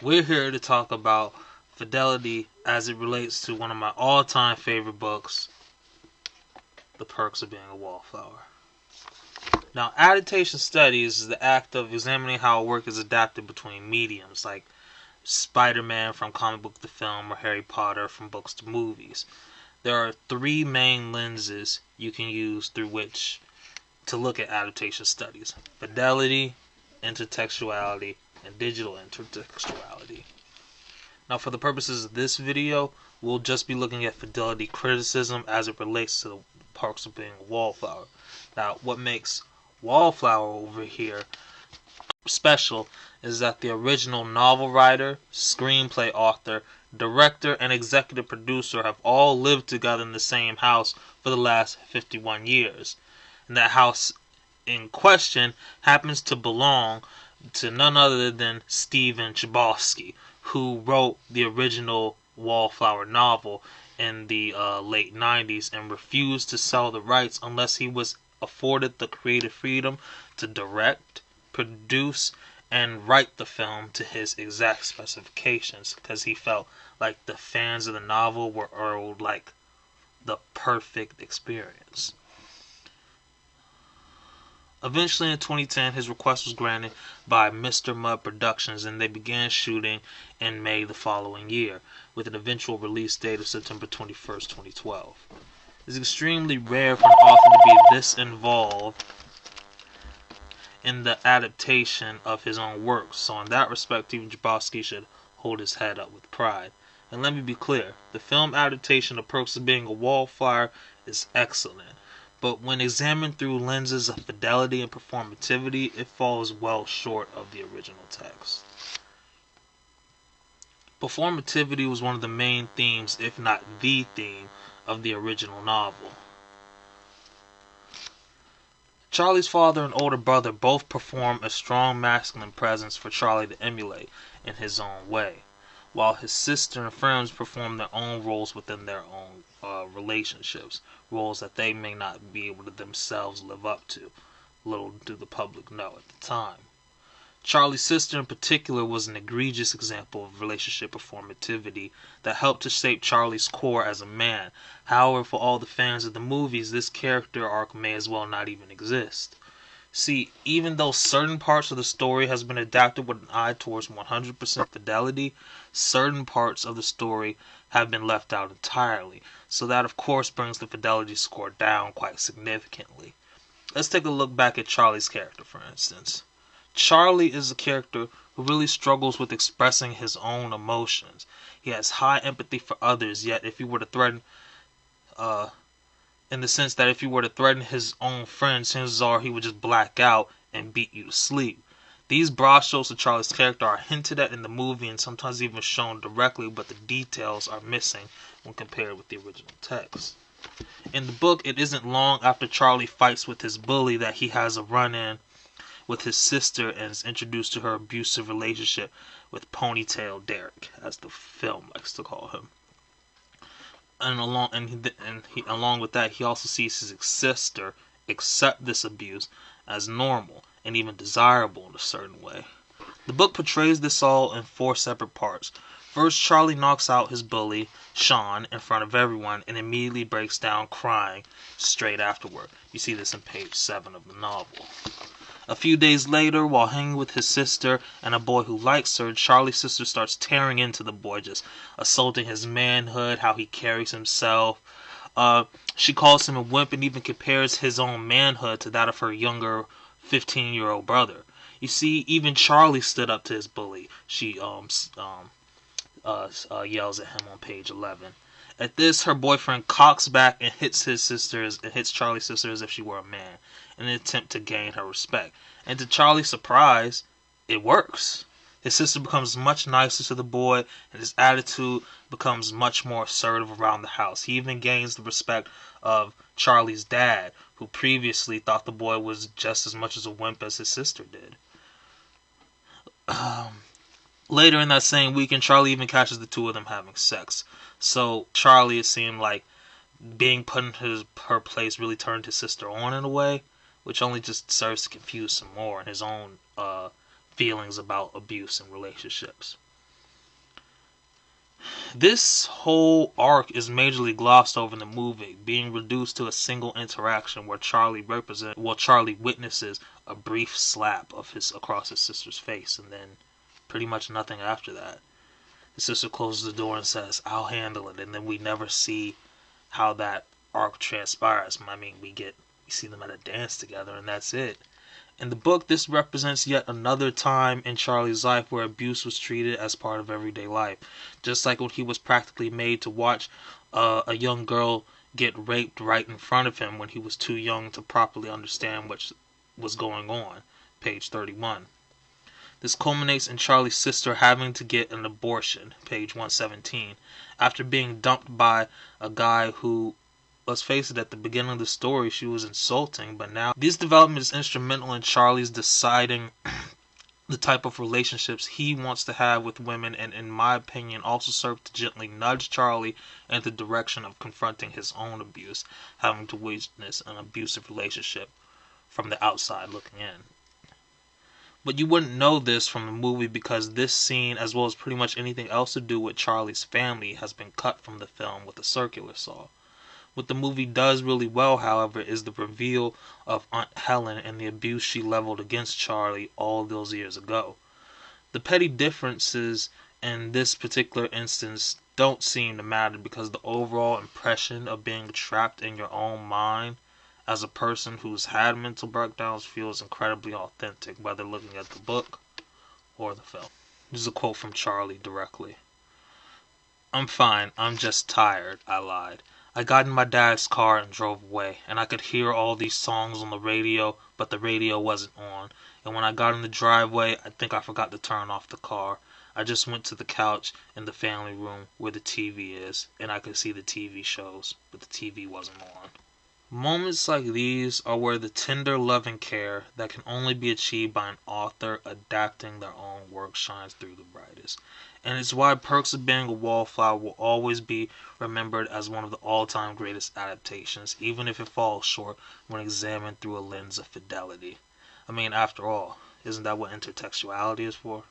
We're here to talk about Fidelity as it relates to one of my all-time favorite books, The Perks of Being a Wallflower. Now, adaptation studies is the act of examining how a work is adapted between mediums, like Spider-Man from comic book to film or Harry Potter from books to movies. There are three main lenses you can use through which to look at adaptation studies: fidelity, intertextuality, and digital intertextuality. Now, for the purposes of this video, we'll just be looking at fidelity criticism as it relates to the Perks of Being a Wallflower. Now, what makes Wallflower over here special is that the original novel writer, screenplay author, director, and executive producer have all lived together in the same house for the last 51 years. And that house in question happens to belong to none other than Steven Chbosky, who wrote the original Wallflower novel in the late 90s and refused to sell the rights unless he was afforded the creative freedom to direct, produce, and write the film to his exact specifications, because he felt like the fans of the novel were owed like the perfect experience. Eventually in 2010, his request was granted by Mr. Mudd Productions, and they began shooting in May the following year, with an eventual release date of September 21st, 2012. It's extremely rare for an author to be this involved in the adaptation of his own works, so in that respect, Steven Chbosky should hold his head up with pride. And let me be clear, the film adaptation of Perks of Being a Wallflower is excellent, but when examined through lenses of fidelity and performativity, it falls well short of the original text. Performativity was one of the main themes, if not the theme, of the original novel. Charlie's father and older brother both perform a strong masculine presence for Charlie to emulate in his own way, while his sister and friends perform their own roles within their own relationships, roles that they may not be able to themselves live up to. Little do the public know at the time. Charlie's sister in particular was an egregious example of relationship performativity that helped to shape Charlie's core as a man. However, for all the fans of the movies, this character arc may as well not even exist. See, even though certain parts of the story has been adapted with an eye towards 100% fidelity, certain parts of the story have been left out entirely, so that of course brings the fidelity score down quite significantly. Let's take a look back at Charlie's character, for instance. Charlie is a character who really struggles with expressing his own emotions. He has high empathy for others, yet if he were to threaten, in the sense that if he were to threaten his own friends, chances are he would just black out and beat you to sleep. These broad strokes of Charlie's character are hinted at in the movie and sometimes even shown directly, but the details are missing when compared with the original text. In the book, it isn't long after Charlie fights with his bully that he has a run-in with his sister and is introduced to her abusive relationship with Ponytail Derek, as the film likes to call him. And along with that, he also sees his sister accept this abuse as normal and even desirable in a certain way. The book portrays this all in 4 separate parts. First, Charlie knocks out his bully, Sean, in front of everyone and immediately breaks down crying straight afterward. You see this in page 7 of the novel. A few days later, while hanging with his sister and a boy who likes her, Charlie's sister starts tearing into the boy, just assaulting his manhood, how he carries himself. She calls him a wimp and even compares his own manhood to that of her younger 15-year-old brother. You see, even Charlie stood up to his bully, she yells at him on page 11. At this, her boyfriend cocks back and hits Charlie's sister as if she were a man, in an attempt to gain her respect. And to Charlie's surprise, it works. His sister becomes much nicer to the boy, and his attitude becomes much more assertive around the house. He even gains the respect of Charlie's dad, who previously thought the boy was just as much as a wimp as his sister did. Later in that same weekend, Charlie even catches the two of them having sex. So Charlie, it seemed like being put in her place really turned his sister on in a way, which only just serves to confuse some more in his own feelings about abuse and relationships. This whole arc is majorly glossed over in the movie, being reduced to a single interaction where Charlie witnesses a brief slap of his across his sister's face, and then pretty much nothing after that. His sister closes the door and says, "I'll handle it," and then we never see how that arc transpires. I mean, we see them at a dance together, and that's it. In the book, this represents yet another time in Charlie's life where abuse was treated as part of everyday life. Just like when he was practically made to watch a young girl get raped right in front of him when he was too young to properly understand what was going on. Page 31. This culminates in Charlie's sister having to get an abortion. Page 117. After being dumped by a guy who, let's face it, at the beginning of the story she was insulting, but now this development is instrumental in Charlie's deciding the type of relationships he wants to have with women, and in my opinion also serve to gently nudge Charlie in the direction of confronting his own abuse, having to witness an abusive relationship from the outside looking in. But you wouldn't know this from the movie because this scene, as well as pretty much anything else to do with Charlie's family, has been cut from the film with a circular saw. What the movie does really well, however, is the reveal of Aunt Helen and the abuse she leveled against Charlie all those years ago. The petty differences in this particular instance don't seem to matter because the overall impression of being trapped in your own mind as a person who's had mental breakdowns feels incredibly authentic, whether looking at the book or the film. This is a quote from Charlie directly. "I'm fine, I'm just tired," I lied. "I got in my dad's car and drove away, and I could hear all these songs on the radio, but the radio wasn't on. And when I got in the driveway, I think I forgot to turn off the car. I just went to the couch in the family room where the TV is, and I could see the TV shows, but the TV wasn't on." Moments like these are where the tender loving care that can only be achieved by an author adapting their own work shines through the brightest. And it's why Perks of Being a Wallflower will always be remembered as one of the all-time greatest adaptations, even if it falls short when examined through a lens of fidelity. I mean, after all, isn't that what intertextuality is for?